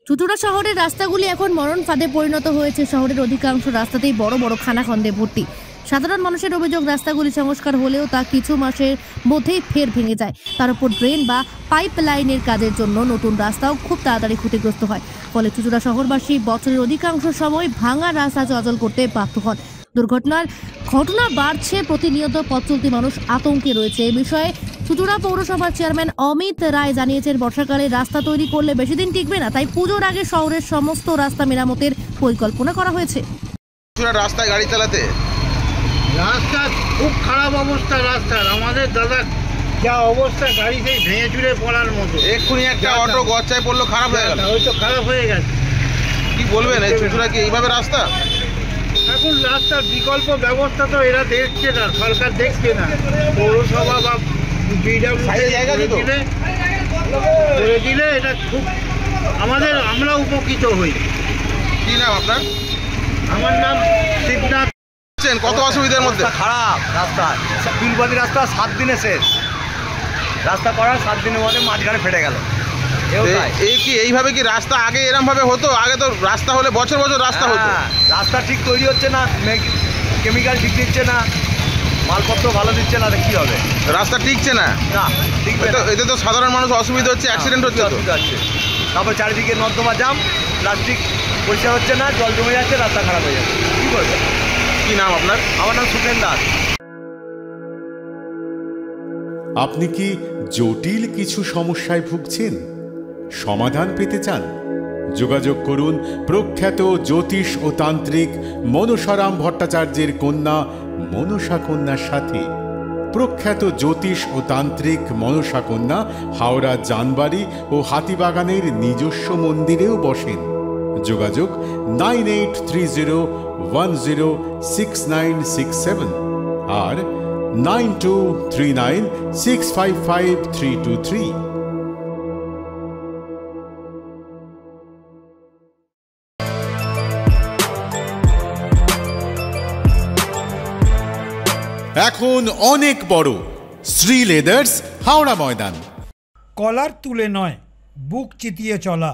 চুঁচুড়া শহরের রাস্তাগুলি এখন মরণ ফাঁদে পরিণত হয়েছে। শহরের অধিকাংশ রাস্তাতেই বড় বড় খানাখন্দে ভর্তি। সাধারণ মানুষের অভিযোগ, রাস্তাগুলি সংস্কার হলেও তা কিছু মাসের মধ্যেই ফের ভেঙে যায়। তার উপর ড্রেন বা পাইপ লাইনের কাজের জন্য নতুন রাস্তাও খুব তাড়াতাড়ি ক্ষতিগ্রস্ত হয়। ফলে চুঁচুড়া শহরবাসী বছরের অধিকাংশ সময় ভাঙা রাস্তা চলাচল করতে বাধ্য হন। দুর্ঘটনার ঘটনা বাড়ছে প্রতিনিয়ত। পথ চলতি মানুষ আতঙ্কে রয়েছে। এ বিষয়ে চুঁচুড়া পৌরসভার চেয়ারম্যান অমিত রায় জানিয়েছেন, বর্ষাকালে রাস্তা তৈরি করলে বেশি দিন টিকবে না, তাই পুজোর আগে শহরের সমস্ত রাস্তা মেরামতের পরিকল্পনা করা হয়েছে। রাস্তায় গাড়ি চালাতে রাস্তা খুব খারাপ অবস্থা রাস্তার। আমাদের দাদা যা অবস্থা, গাড়ি সেই ভেঙে চুরে পড়ার মতো। এক্ষুনি একটা অটো গচ্চায় পড়লো, খারাপ হয়ে গেল। ওই তো খারাপ হয়ে গেছে। কি বলবেন, এই চুঁচুড়া কি এইভাবে রাস্তা? এখন রাস্তার বিকল্প ব্যবস্থা তো এরা দেখছে না, সরকার দেখছে না। পৌরসভা বা করে দিলে এটা খুব আমরা উপকৃত হই। কি নাম আপনার? আমার নাম শিবনাথ। কত অসুবিধার মধ্যে? খারাপ রাস্তা, ফুলবাদী রাস্তা 7 দিনে শেষ। রাস্তা করার 7 দিনের মধ্যে মাঝখানে ফেটে গেল। এই কি এইভাবে কি রাস্তা আগে এরকম ভাবে হতো? আগে তো রাস্তা হলে বছর বছর রাস্তা হতো। রাস্তা ঠিক তৈরি হচ্ছে না, কেমিক্যাল ঠিক দিচ্ছে না, মালপত্র ভালো দিচ্ছে না, কি হবে? রাস্তা টিকছে না। এতে তো সাধারণ মানুষ অসুবিধা হচ্ছে, অ্যাক্সিডেন্ট হচ্ছে। তারপর চারিদিকে নর্দমা জাম, প্লাস্টিক পরিষ্কার হচ্ছে না, জল জমে যাচ্ছে, রাস্তা খারাপ হয়ে যাচ্ছে। কি করবে? কি নাম আপনার? আমার নাম সুখেন দাস। আপনি কি জটিল কিছু সমস্যায় ভুগছেন? সমাধান পেতে চান? যোগাযোগ করুন প্রখ্যাত জ্যোতিষ ও তান্ত্রিক মনসারাম ভট্টাচার্যের কন্যা মনসা কন্যার সাথে। প্রখ্যাত জ্যোতিষ ও তান্ত্রিক মনসা কন্যা হাওড়া জানবাড়ি ও হাতিবাগানের নিজস্ব মন্দিরেও বসেন। যোগাযোগ 9830106967 আর 9239655323। এখন অনেক বড় শ্রী লেদার্স হাওড়া ময়দান। কলার তুলে নয়, বুক চিতিয়ে চলা।